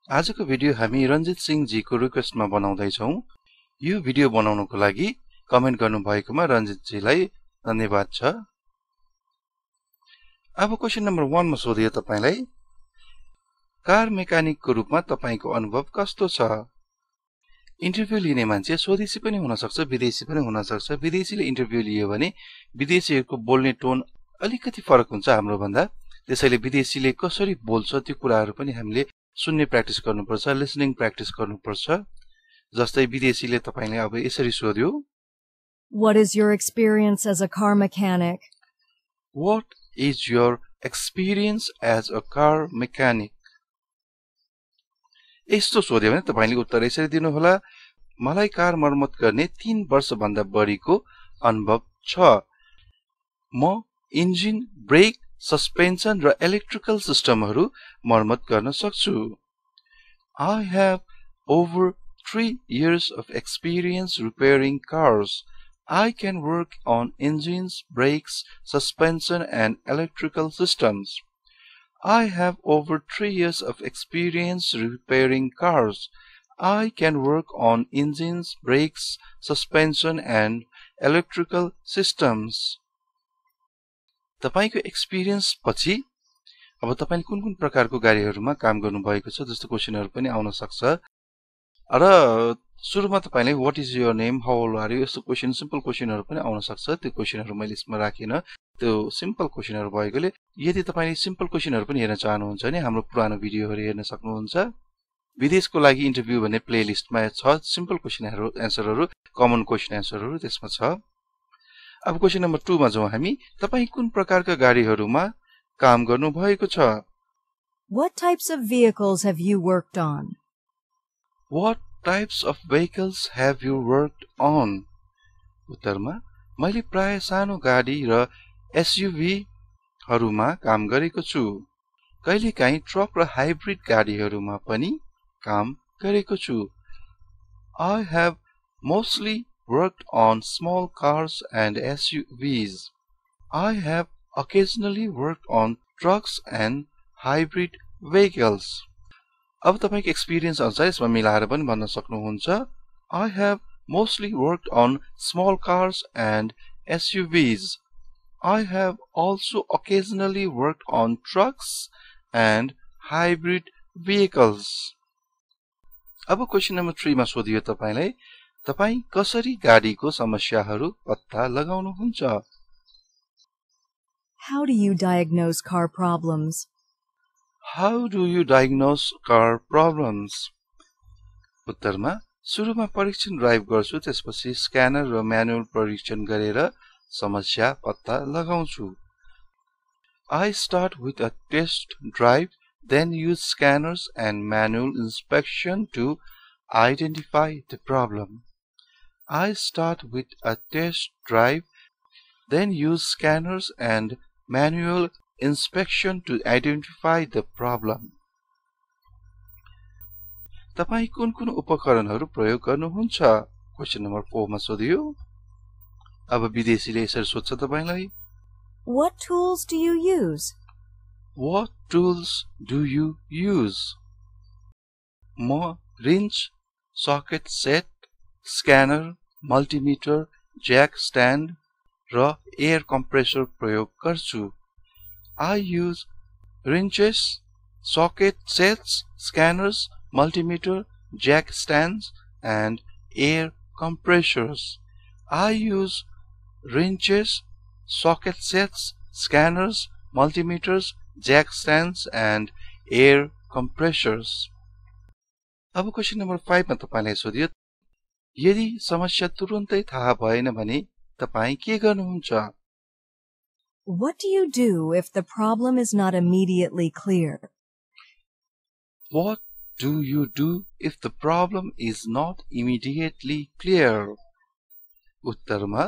आजको भिडियो हामी रञ्जित सिंह जीको रिक्वेस्टमा बनाउँदै छौं। यो भिडियो बनाउनको लागि कमेन्ट गर्नुभएकोमा रञ्जित जीलाई धन्यवाद छ। अब क्वेशन नम्बर 1 मा सोधियो तपाईलाई कार मेकानिकको रूपमा तपाईको अनुभव कस्तो छ? इन्टरभ्यु लिने मान्छे स्वदेशी पनि हुन सक्छ, विदेशी पनि हुन सक्छ। विदेशीले इन्टरभ्यु लियो भने विदेशीहरुको बोल्ने टोन अलिकति फरक हुन्छ हाम्रो भन्दा। त्यसैले विदेशीले कसरी बोल्छ त्यो कुराहरु पनि हामीले सुन्ने प्र्याक्टिस गर्नुपर्छ, लिसनिङ प्र्याक्टिस गर्नुपर्छ। जस्तै विदेशीले तपाईले अब यसरी सोध्यो, What is your experience as a car mechanic? What is your experience as a car mechanic? यस्तो सोध्यो भने तपाईले उत्तर यसरी दिनु होला, मलाई कार मर्मत गर्ने 3 वर्ष भन्दा बढीको अनुभव छ। म इन्जिन, ब्रेक, सस्पेन्सन र इलेक्ट्रिकल सिस्टमहरु मर्मत गर्न सक्छु। I have over 3 years of experience repairing cars. I can work on engines, brakes, suspension and electrical systems. I have over 3 years of experience repairing cars. I can work on engines, brakes, suspension and electrical systems. तपाईको experience पछि अब तपाईले कुन प्रकारको गाडीहरुमा काम गर्नु भएको छ जस्तो क्वेशनहरु पनि आउन सक्छ। र सुरुमा तपाईले what is your name, how old are you यस्तो क्वेशन, सिम्पल क्वेशनहरु पनि आउन सक्छ। त्यो क्वेशनहरु मैले यसमा राखिन, त्यो सिम्पल क्वेशनहरु भएकोले यदि तपाईले सिम्पल क्वेशनहरु पनि हेर्न चाहनुहुन्छ भने हाम्रो पुरानो भिडियोहरु हेर्न सक्नुहुन्छ। विदेशको लागि इन्टरभ्यु भन्ने प्लेलिस्टमा छ सिम्पल क्वेशनहरु एन्सरहरु, कमन क्वेशन एन्सरहरु त्यसमा छ। अब क्वेशन नम्बर 2 मा जाउँ हामी। तपाई कुन प्रकारका गाडीहरुमा काम गर्नु भएको छ? What types of vehicles have you worked on? What types of vehicles have you worked on? उत्तरमा मैले प्राय सानो गाडी र एसयुभी हरुमा काम गरेको छु। कहिलेकाहीँ ट्रक र हाइब्रिड गाडीहरुमा पनि काम गरेको छु। I have mostly worked on small cars and SUVs. I have occasionally worked on trucks and hybrid vehicles. अब तपाईको एक्सपिरियन्स अनुसार यसमा मिलाएर पनि भन्न सक्नुहुन्छ। I have mostly worked on small cars and SUVs. I have also occasionally worked on trucks and hybrid vehicles. अब question number 3 मा सोधियो तपाईलाई तपाई कसरी गाडीको समस्याहरु पत्ता लगाउनुहुन्छ? How do you diagnose car problems? How do you diagnose car problems? उत्तरमा सुरुमा परीक्षण ड्राइभ गर्छु, त्यसपछि स्क्यानर र म्यानुअल परीक्षण गरेर समस्या पत्ता लगाउँछु। I start with a test drive, then use scanners and manual inspection to identify the problem. I start with a test drive, then use scanners and manual inspection to identify the problem. तपाई कुन उपकरणहरु प्रयोग गर्नुहुन्छ? Question number 4 मा सोधियो। अब विदेशीले यसरी सोध्छ तपाईलाई, What tools do you use? What tools do you use? म wrench, socket set, scanner, multimeter, jack stand र air compressor प्रयोग गर्छु। I use wrenches, socket sets, scanners, multimeter, jack stands and air compressors. I use wrenches, socket sets, scanners, multimeters, jack stands and air compressors. अब question number 5 मा तपाईले सोधियो यदि समस्या तुरुन्तै थाहा भएन भने तपाई के गर्नुहुन्छ? What do you do if the problem is not immediately clear? What do you do if the problem is not immediately clear? उत्तरमा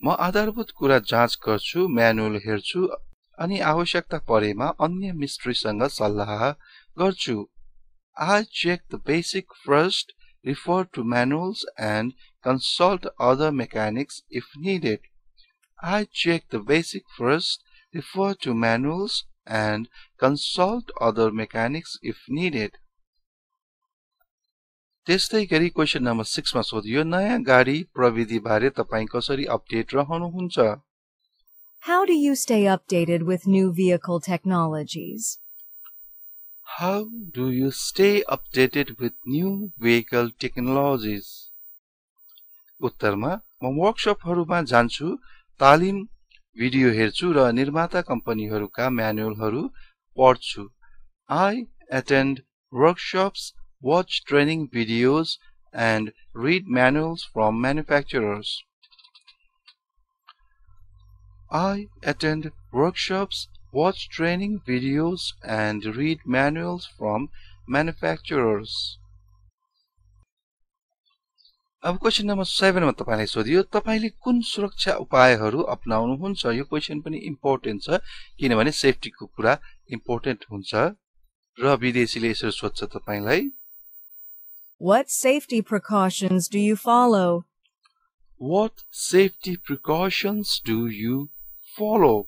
म आधारभूत कुरा जाँच गर्छु, म्यानुअल हेर्छु अनि आवश्यकता परेमा अन्य मिस्त्रीसँग सल्लाह गर्छु। I check the basic first, refer to manuals and consult other mechanics if needed. I check the basic first, refer to manuals and consult other mechanics if needed. त्यस्तै गरी क्वेशन नम्बर 6 मा सोधियो नयाँ गाडी प्रविधि बारे तपाई कसरी update रहनुहुन्छ? How do you stay updated with new vehicle technologies? How do you stay updated with new vehicle technologies? उत्तरमा म वर्कशपहरुमा जान्छु, तालिम भिडियो हेर्छु र निर्माता कम्पनीहरुका म्यानुअलहरु पढ्छु. I attend workshops, watch training videos and read manuals from manufacturers. I attend workshops, watch training videos and read manuals from manufacturers. अब question number 7 मा तपाईलाई सोधियो तपाईले कुन सुरक्षा उपायहरु अपनाउनुहुन्छ? यो क्वेशन पनि इम्पोर्टेन्ट छ किनभने सेफ्टीको कुरा इम्पोर्टेन्ट हुन्छ र विदेशीले यसरी सोध्छ तपाईलाई. What safety precautions do you follow? What safety precautions do you follow?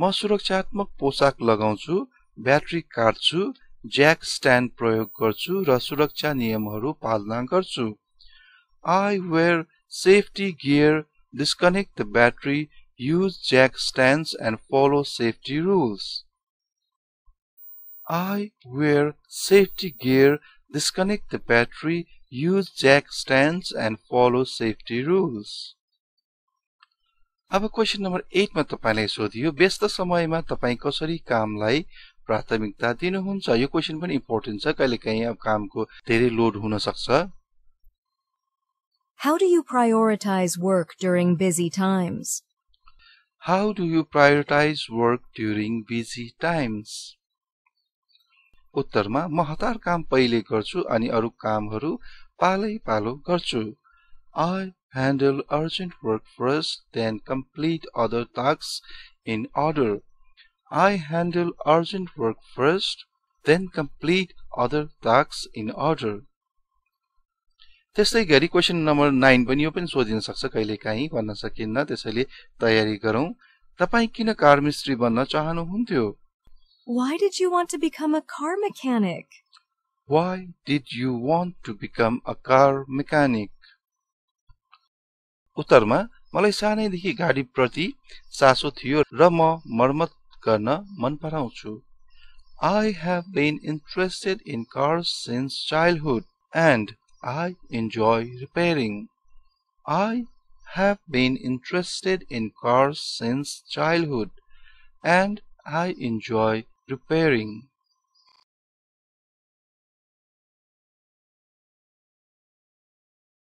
म सुरक्षात्मक पोशाक लगाउँछु, ब्याट्री काट्छु, ज्याक स्ट्यान्ड प्रयोग गर्छु र सुरक्षा नियमहरु पालना गर्छु. I wear safety gear, disconnect the battery, use jack stands and follow safety rules. I wear safety gear, disconnect the battery, use jack stands and follow safety rules. अब question number 8 मा तपाईलाई सोधियो व्यस्त समयमा तपाई कसरी कामलाई प्राथमिकता दिनुहुन्छ? यो क्वेशन पनि इम्पोर्टेन्ट छ, कहिलेकाहीँ अब कामको धेरै लोड हुन सक्छ. How do you prioritize work during busy times? How do you prioritize work during busy times? उत्तरमा म हतार काम पहिले गर्छु अनि अरु कामहरु पालै पालो गर्छु. I handle urgent work first, then complete other tasks in order. I handle urgent work first, then complete other tasks in order. त्यस्तै गरी क्वेशन नम्बर 9 पनि यो पनि सोधिन सक्छ, कहिलेकाहीँ भन्न सकिन्न, त्यसैले तयारी गरौँ. तपाई किन कार मिस्त्री बन्न चाहनुहुन्थ्यो? Why did you want to become a car mechanic? Why did you want to become a car mechanic? उत्तरमा मलाई सानैदेखि गाडी प्रति चासो थियो र म मर्मत गर्न मन पराउँछु. I have been interested in cars since childhood and I enjoy repairing. I have been interested in cars since childhood and I enjoy repairing.